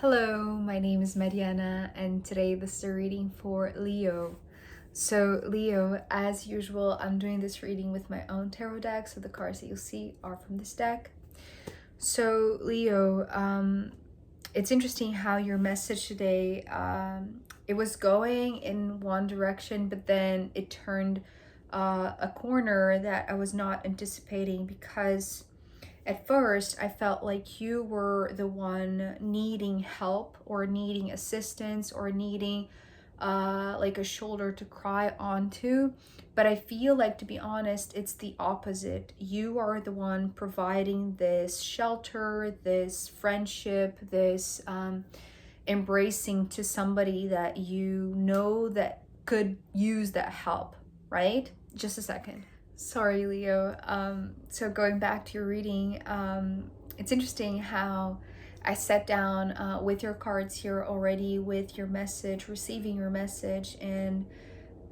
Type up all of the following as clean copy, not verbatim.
Hello, my name is Mariana, and today this is a reading for Leo. So, Leo, as usual, I'm doing this reading with my own tarot deck, so the cards that you'll see are from this deck. So, Leo, it's interesting how your message today, it was going in one direction, but then it turned a corner that I was not anticipating because at first, I felt like you were the one needing help or needing assistance or needing like a shoulder to cry onto. But I feel like, to be honest, it's the opposite. You are the one providing this shelter, this friendship, this embracing to somebody that you know that could use that help, right? Just a second. Sorry, Leo. So going back to your reading, it's interesting how I sat down with your cards here already with your message, receiving your message. And,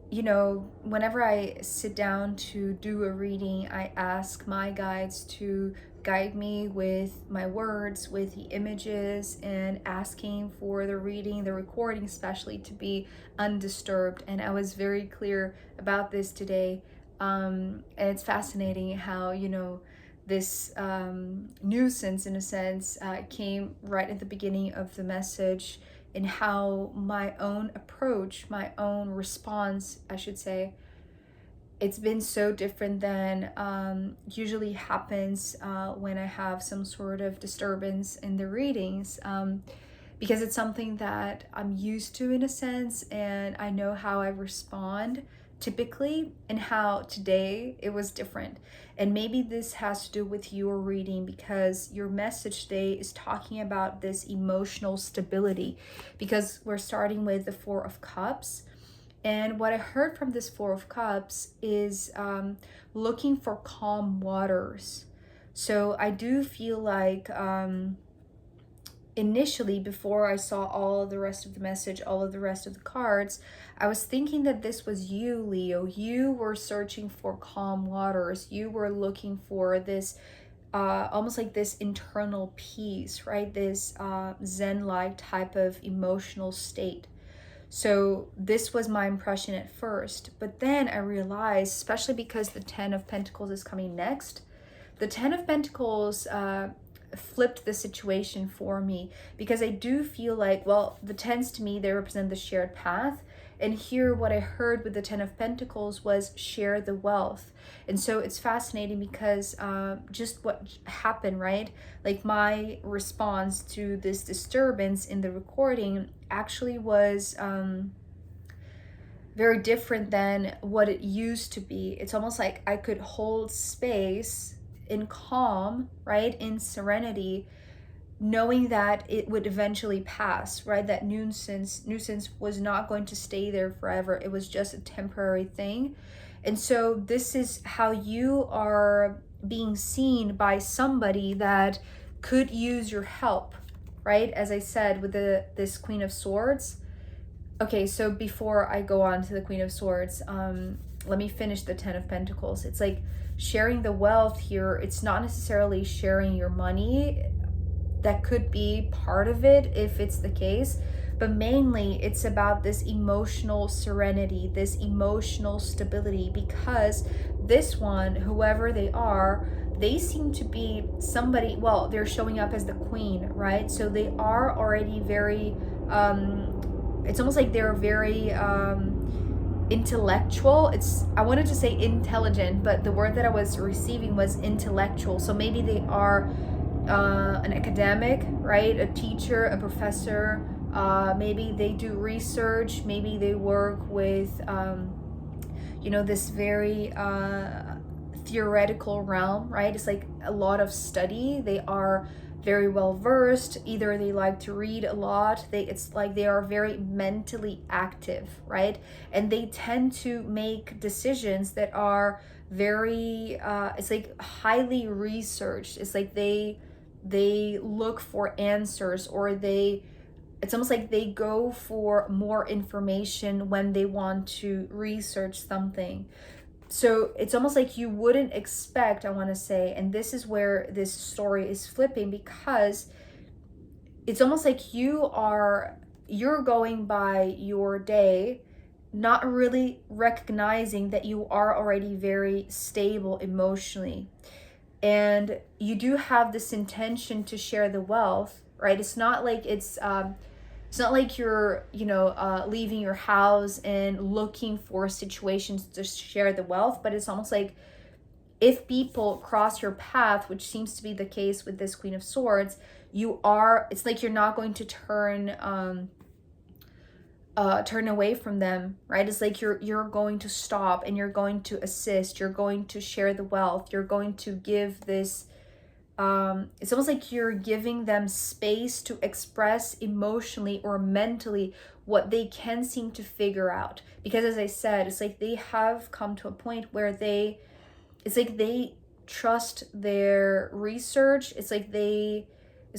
whenever I sit down to do a reading, I ask my guides to guide me with my words, with the images, and asking for the reading, the recording especially, to be undisturbed. And I was very clear about this today. And it's fascinating how, this nuisance, in a sense, came right at the beginning of the message, and how my own approach, my own response, I should say, it's been so different than usually happens when I have some sort of disturbance in the readings. Because it's something that I'm used to, in a sense, and I know how I respond typically, and how today it was different. And maybe this has to do with your reading, because your message today is talking about this emotional stability, because we're starting with the Four of Cups. And what I heard from this Four of Cups is looking for calm waters. So I do feel like initially, before I saw all of the rest of the message, all of the rest of the cards, I was thinking that this was you, Leo. You were searching for calm waters. You were looking for this almost like this internal peace, right? This Zen-like type of emotional state. So this was my impression at first. But then I realized, especially because the Ten of Pentacles is coming next, the Ten of Pentacles flipped the situation for me, because I do feel like, well, the tens to me, they represent the shared path. And here, what I heard with the Ten of Pentacles was share the wealth. And so it's fascinating because just what happened, right? Like my response to this disturbance in the recording actually was very different than what it used to be. It's almost like I could hold space in calm, right? In serenity, knowing that it would eventually pass, right? That nuisance was not going to stay there forever. It was just a temporary thing. And so this is how you are being seen by somebody that could use your help, right? As I said, with this Queen of Swords. Okay, so before I go on to the Queen of Swords, let me finish the Ten of Pentacles. It's like sharing the wealth here. It's not necessarily sharing your money. That could be part of it if it's the case, but mainly it's about this emotional serenity, this emotional stability, because this one, whoever they are, they seem to be somebody, well, they're showing up as the queen, right? So they are already very it's almost like they're very intellectual. I wanted to say intelligent, but the word that I was receiving was intellectual. So maybe they are an academic, right? A teacher, a professor. Maybe they do research. Maybe they work with, this very theoretical realm, right? It's like a lot of study. They are very well versed. Either they like to read a lot. It's like they are very mentally active, right? And they tend to make decisions that are very it's like highly researched. It's like they look for answers, or it's almost like they go for more information when they want to research something. So it's almost like you wouldn't expect, I want to say, and this is where this story is flipping, because it's almost like you're going by your day, not really recognizing that you are already very stable emotionally. And you do have this intention to share the wealth, right? It's not like you're, leaving your house and looking for situations to share the wealth, but it's almost like if people cross your path, which seems to be the case with this Queen of Swords, it's like you're not going to turn away from them, right? It's like you're going to stop and you're going to assist, you're going to share the wealth, you're going to give this, it's almost like you're giving them space to express emotionally or mentally what they can seem to figure out. Because as I said, it's like they have come to a point where it's like they trust their research. It's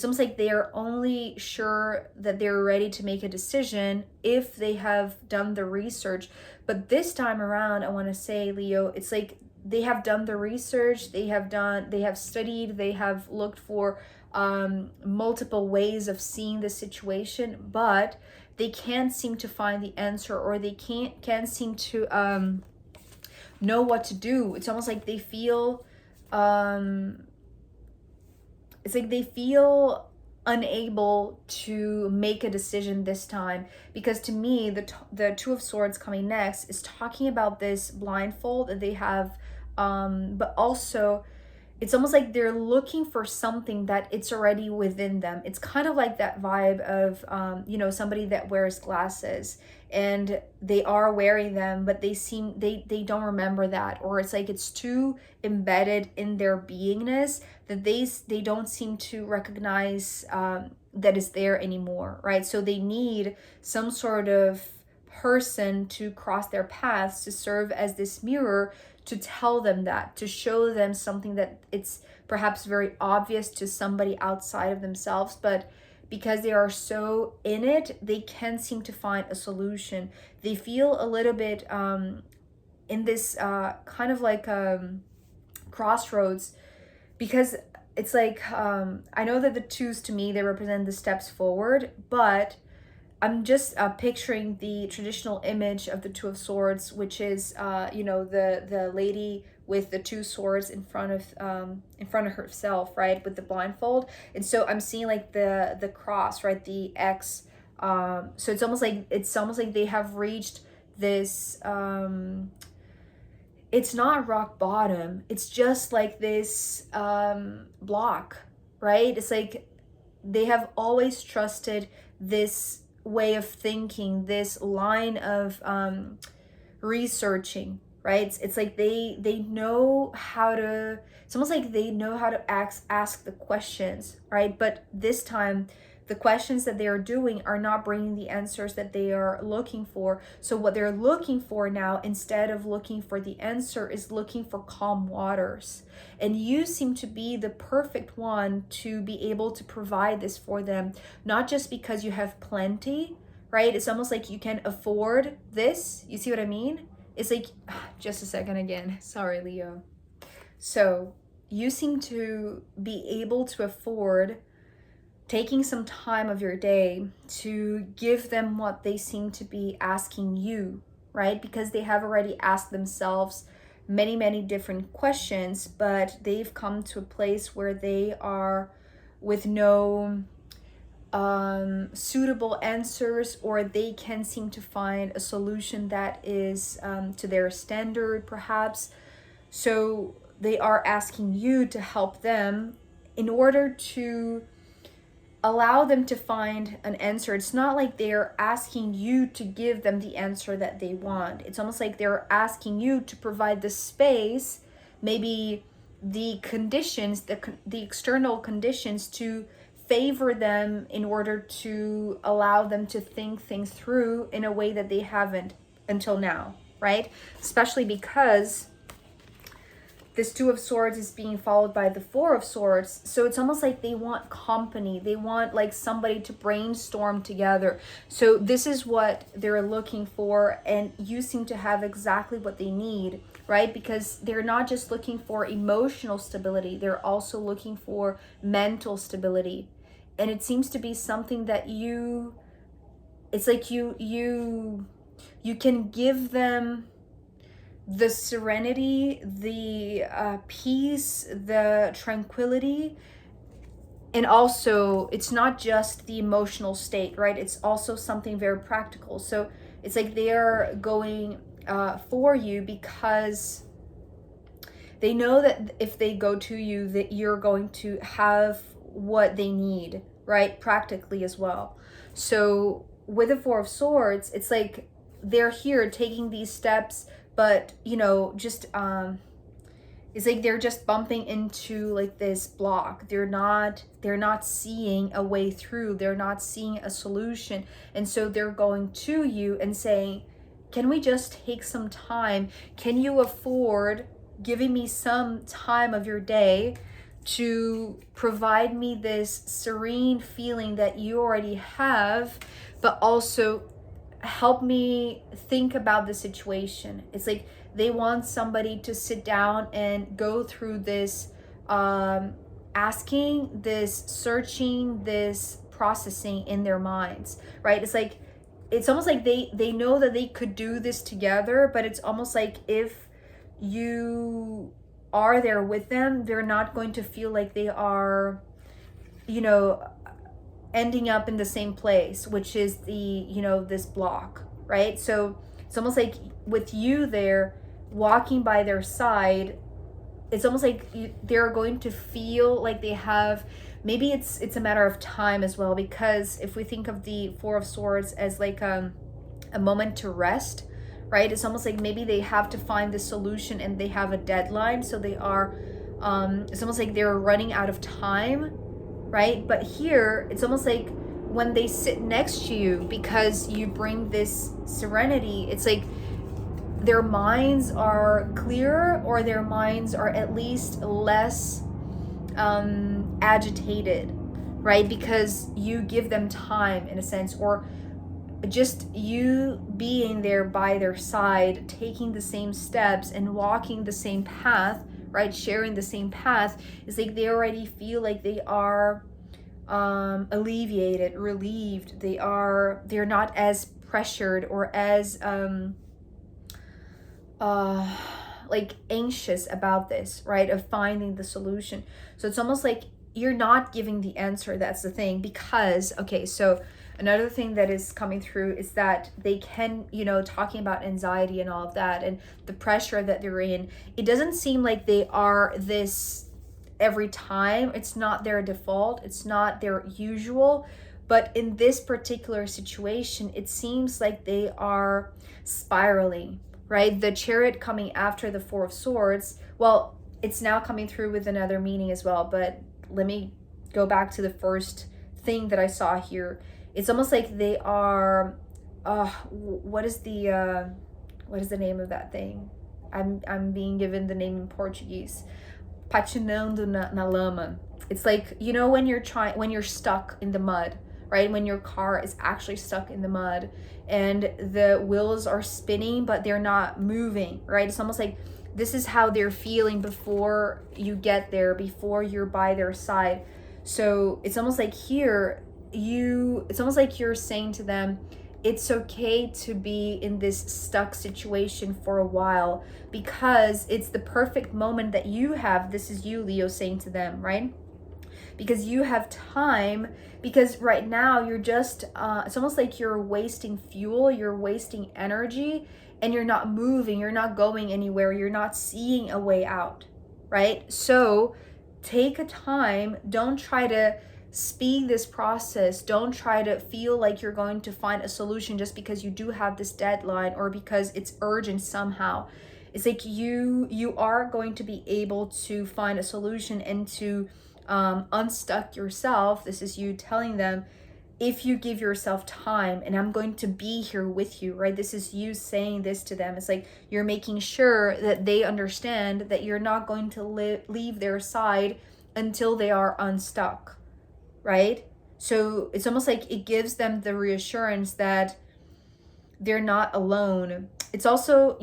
almost like they are only sure that they're ready to make a decision if they have done the research. But this time around, I want to say, Leo, it's like they have done the research, they have studied, they have looked for multiple ways of seeing the situation, but they can't seem to find the answer, or they can't seem to know what to do. It's almost like they feel unable to make a decision this time, because to me the Two of Swords coming next is talking about this blindfold that they have, but also it's almost like they're looking for something that it's already within them. It's kind of like that vibe of somebody that wears glasses and they are wearing them, but they don't remember that, or it's like it's too embedded in their beingness that they don't seem to recognize that it's there anymore, right? So they need some sort of person to cross their paths, to serve as this mirror, to tell them that, to show them something that it's perhaps very obvious to somebody outside of themselves, but because they are so in it, they can't seem to find a solution. They feel a little bit in this kind of like crossroads, because it's like I know that the twos, to me, they represent the steps forward, but I'm just picturing the traditional image of the Two of Swords, which is the lady with the two swords in front of herself, right, with the blindfold. And so I'm seeing like the cross, right, the X. So it's almost like they have reached this. It's not rock bottom. It's just like this block, right? It's like they have always trusted this way of thinking, this line of researching, right? It's like they know how to, it's almost like they know how to ask the questions, right? But this time the questions that they are doing are not bringing the answers that they are looking for. So what they're looking for now, instead of looking for the answer, is looking for calm waters. And you seem to be the perfect one to be able to provide this for them, not just because you have plenty, right? It's almost like you can afford this. You see what I mean? It's like, just a second again. Sorry, Leo. So you seem to be able to afford taking some time of your day to give them what they seem to be asking you, right? Because they have already asked themselves many, many different questions, but they've come to a place where they are with no suitable answers, or they can seem to find a solution that is to their standard, perhaps. So they are asking you to help them in order to allow them to find an answer. It's not like they're asking you to give them the answer that they want. It's almost like they're asking you to provide the space, maybe the conditions, the external conditions, to favor them in order to allow them to think things through in a way that they haven't until now, right? Especially because this Two of Swords is being followed by the Four of Swords. So it's almost like they want company. They want like somebody to brainstorm together. So this is what they're looking for. And you seem to have exactly what they need, right? Because they're not just looking for emotional stability. They're also looking for mental stability. and it seems to be something that it's like you can give them the serenity, the peace, the tranquility. And also, it's not just the emotional state, right? It's also something very practical. So it's like they're going for you because they know that if they go to you, that you're going to have what they need, right? Practically as well. So with the Four of Swords, it's like they're here taking these steps, but just it's like they're just bumping into like this block. They're not seeing a way through. They're not seeing a solution. And so they're going to you and saying, can we just take some time? Can you afford giving me some time of your day to provide me this serene feeling that you already have, but also help me think about the situation? It's like they want somebody to sit down and go through this asking, this searching, this processing in their minds, right? It's almost like they know that they could do this together, but it's almost like if you are there with them, they're not going to feel like they are ending up in the same place, which is this block, right? So it's almost like with you there walking by their side, it's almost like they're going to feel like they have, maybe it's a matter of time as well, because if we think of the Four of Swords as like a moment to rest, right? It's almost like maybe they have to find the solution and they have a deadline, so they are it's almost like they're running out of time, right? But here it's almost like when they sit next to you, because you bring this serenity, it's like their minds are clearer, or their minds are at least less agitated, right? Because you give them time in a sense, or just you being there by their side, taking the same steps and walking the same path, right? Sharing the same path. It's like they already feel like they are alleviated, relieved. They're not as pressured or as like anxious about this, right? Of finding the solution. So it's almost like you're not giving the answer. That's the thing. Because, okay, so another thing that is coming through is that they can, talking about anxiety and all of that and the pressure that they're in, it doesn't seem like they are this every time. It's not their default. It's not their usual. But in this particular situation, it seems like they are spiraling, right? The Chariot coming after the Four of Swords, well, it's now coming through with another meaning as well, but let me go back to the first thing that I saw here. It's almost like they are what is the name of that thing? I'm being given the name in Portuguese. Patinando na lama. It's like, when you're stuck in the mud, right? When your car is actually stuck in the mud and the wheels are spinning but they're not moving, right? It's almost like this is how they're feeling before you get there, before you're by their side. So it's almost like here it's almost like you're saying to them, it's okay to be in this stuck situation for a while, because it's the perfect moment that you have. This is you, Leo, saying to them, right? Because you have time, because right now you're just it's almost like you're wasting fuel, you're wasting energy, and you're not moving, you're not going anywhere, you're not seeing a way out, right? So take a time. Don't try to speed this process. Don't try to feel like you're going to find a solution just because you do have this deadline or because it's urgent somehow. It's like you are going to be able to find a solution and to unstuck yourself. This is you telling them, if you give yourself time, and I'm going to be here with you, right? This is you saying this to them. It's like you're making sure that they understand that you're not going to leave their side until they are unstuck, right? So it's almost like it gives them the reassurance that they're not alone. It's also,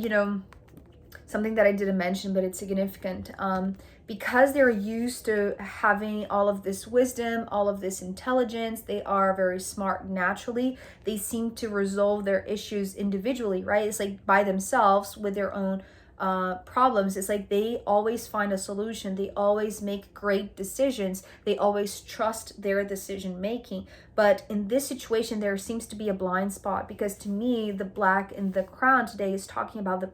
something that I didn't mention, but it's significant. Because they're used to having all of this wisdom, all of this intelligence, they are very smart naturally. They seem to resolve their issues individually, right? It's like by themselves with their own problems. It's like they always find a solution. They always make great decisions. They always trust their decision making. But in this situation, there seems to be a blind spot, because to me, the black in the crown today is talking about the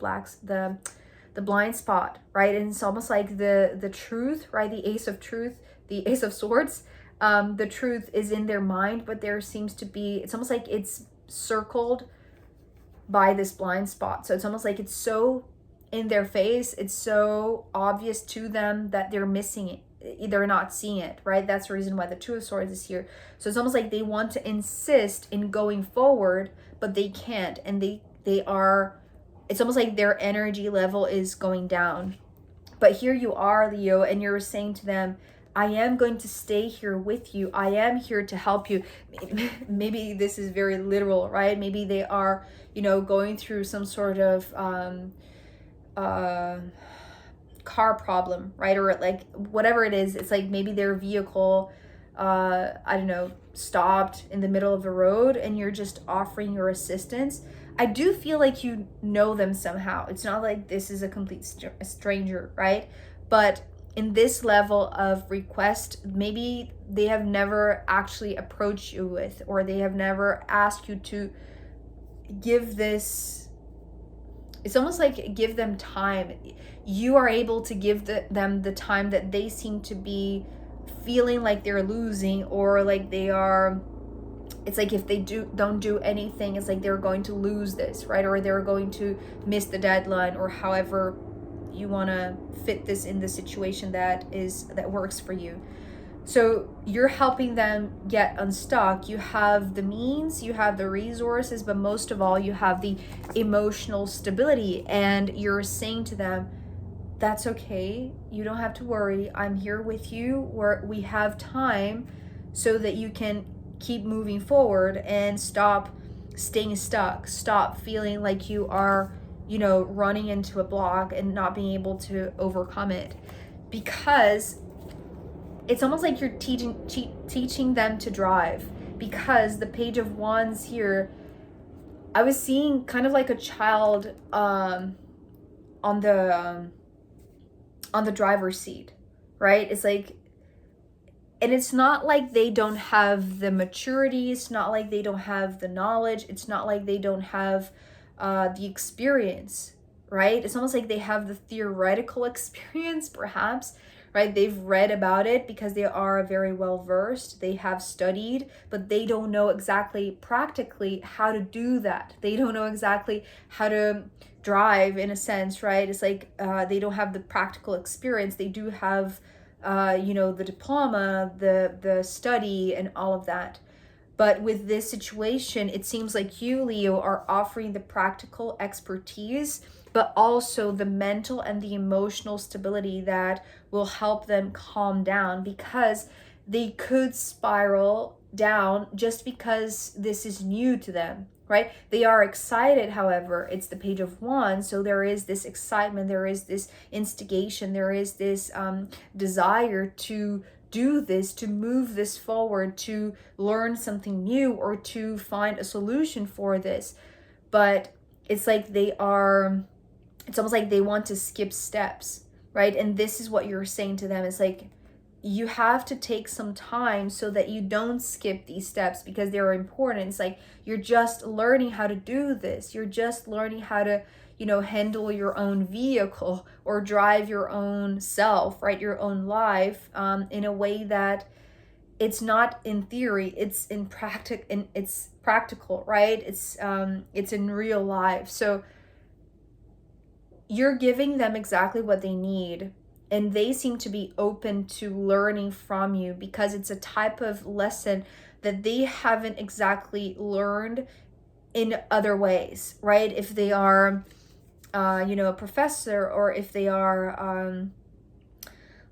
blind spot, right? And it's almost like the truth, right? The ace of truth, the ace of swords. The truth is in their mind, but there seems to be, it's almost like it's circled by this blind spot. So it's almost like it's so in their face, it's so obvious to them that they're missing it. They're not seeing it, right? That's the reason why the Two of Swords is here. So it's almost like they want to insist in going forward, but they can't. And they are, it's almost like their energy level is going down. But here you are, Leo, and you're saying to them, I am going to stay here with you. I am here to help you. Maybe this is very literal, right? Maybe they are, you know, going through some sort of car problem, right? Or like whatever it is, it's like maybe their vehicle, I don't know, stopped in the middle of the road, and you're just offering your assistance. I do feel like you know them somehow. It's not like this is a complete stranger, right? But in this level of request, maybe they have never actually approached you with, or they have never asked you to give this, it's almost like give them time. You are able to give them the time that they seem to be feeling like they're losing, or like they are, it's like if they don't do anything, it's like they're going to lose this, right? Or they're going to miss the deadline, or however you want to fit this in the situation that works for you. So you're helping them get unstuck. You have the means, you have the resources, but most of all, you have the emotional stability. And you're saying to them, that's okay. You don't have to worry. I'm here with you. We have time so that you can keep moving forward and stop staying stuck. Stop feeling like you are, you know, running into a block and not being able to overcome it. Because it's almost like you're teaching them to drive. Because the Page of Wands here, I was seeing kind of like a child on the driver's seat, right? It's like, and it's not like they don't have the maturity. It's not like they don't have the knowledge. It's not like they don't have the experience, right? It's almost like they have the theoretical experience, perhaps, right? They've read about it because they are very well versed. They have studied, but they don't know exactly practically how to do that. They don't know exactly how to drive, in a sense, right? It's like they don't have the practical experience. They do have you know, the diploma, the study, and all of that. But with this situation, it seems like you, Leo, are offering the practical expertise, but also the mental and the emotional stability that will help them calm down, because they could spiral down just because this is new to them, right? They are excited, however. It's the Page of Wands, so there is this excitement, there is this instigation, there is this desire to do this, to move this forward, to learn something new, or to find a solution for this. But it's like it's almost like they want to skip steps, right? And this is what you're saying to them. It's like, you have to take some time so that you don't skip these steps, because they're important. It's like, you're just learning how to do this. You're just learning how to, you know, handle your own vehicle or drive your own self, right? Your own life in a way that it's not in theory, it's in it's practical, right? It's in real life. So you're giving them exactly what they need, and they seem to be open to learning from you, because it's a type of lesson that they haven't exactly learned in other ways, right? If they are you know, a professor, or if they are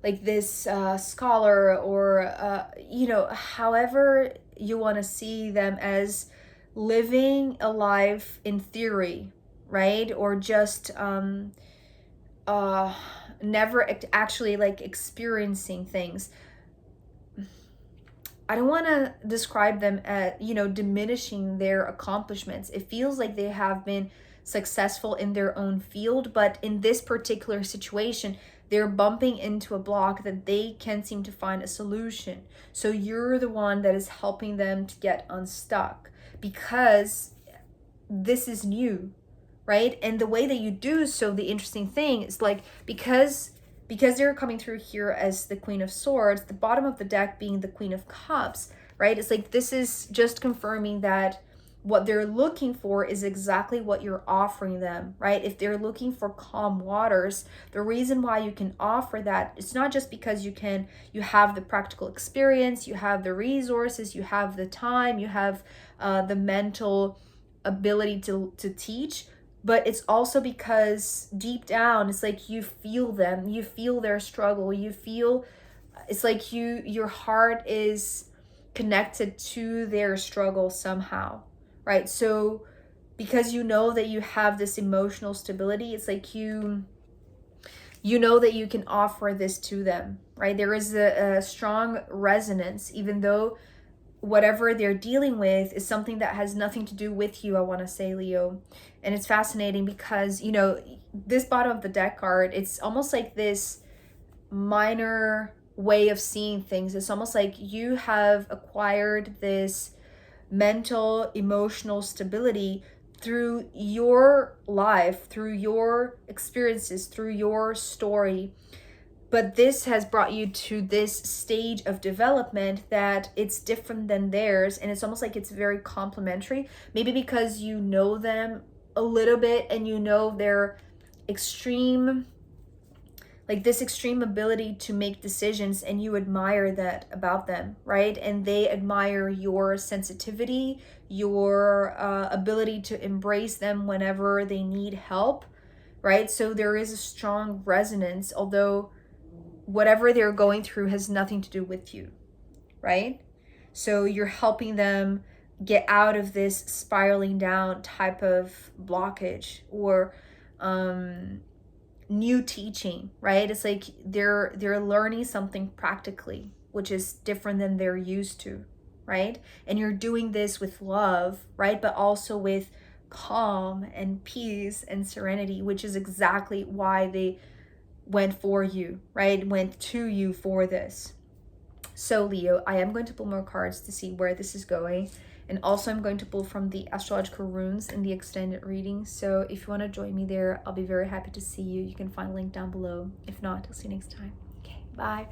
like this scholar, or you know, however you want to see them, as living a life in theory, right? Or just never actually like experiencing things. I don't want to describe them as, you know, diminishing their accomplishments. It feels like they have been successful in their own field, but in this particular situation, they're bumping into a block that they can't seem to find a solution. So you're the one that is helping them to get unstuck because this is new, right? And the way that you do so, the interesting thing is like, because they're coming through here as the Queen of Swords, the bottom of the deck being the Queen of Cups, right? It's like, this is just confirming that what they're looking for is exactly what you're offering them, right? If they're looking for calm waters, the reason why you can offer that, it's not just because you have the practical experience, you have the resources, you have the time, you have the mental ability to teach, but it's also because deep down it's like you feel them, you feel their struggle, you feel, it's like your heart is connected to their struggle somehow, right? So because you know that you have this emotional stability, it's like you know that you can offer this to them, right? There is a strong resonance, even though whatever they're dealing with is something that has nothing to do with you, I want to say, Leo. And it's fascinating because, you know, this bottom of the deck card, it's almost like this minor way of seeing things. It's almost like you have acquired this mental, emotional stability through your life, through your experiences, through your story. But this has brought you to this stage of development that it's different than theirs, and it's almost like it's very complementary, maybe because you know them a little bit and you know their extreme, like this extreme ability to make decisions, and you admire that about them, right? And they admire your sensitivity, your ability to embrace them whenever they need help, right? So there is a strong resonance, although whatever they're going through has nothing to do with you, right? So you're helping them get out of this spiraling down type of blockage, or new teaching, right? It's like they're learning something practically, which is different than they're used to, right? And you're doing this with love, right? But also with calm and peace and serenity, which is exactly why they went for you, right? Went to you for this. So Leo, I am going to pull more cards to see where this is going. And also I'm going to pull from the astrological runes in the extended reading. So if you want to join me there, I'll be very happy to see you. You can find a link down below. If not, I'll see you next time. Okay, bye.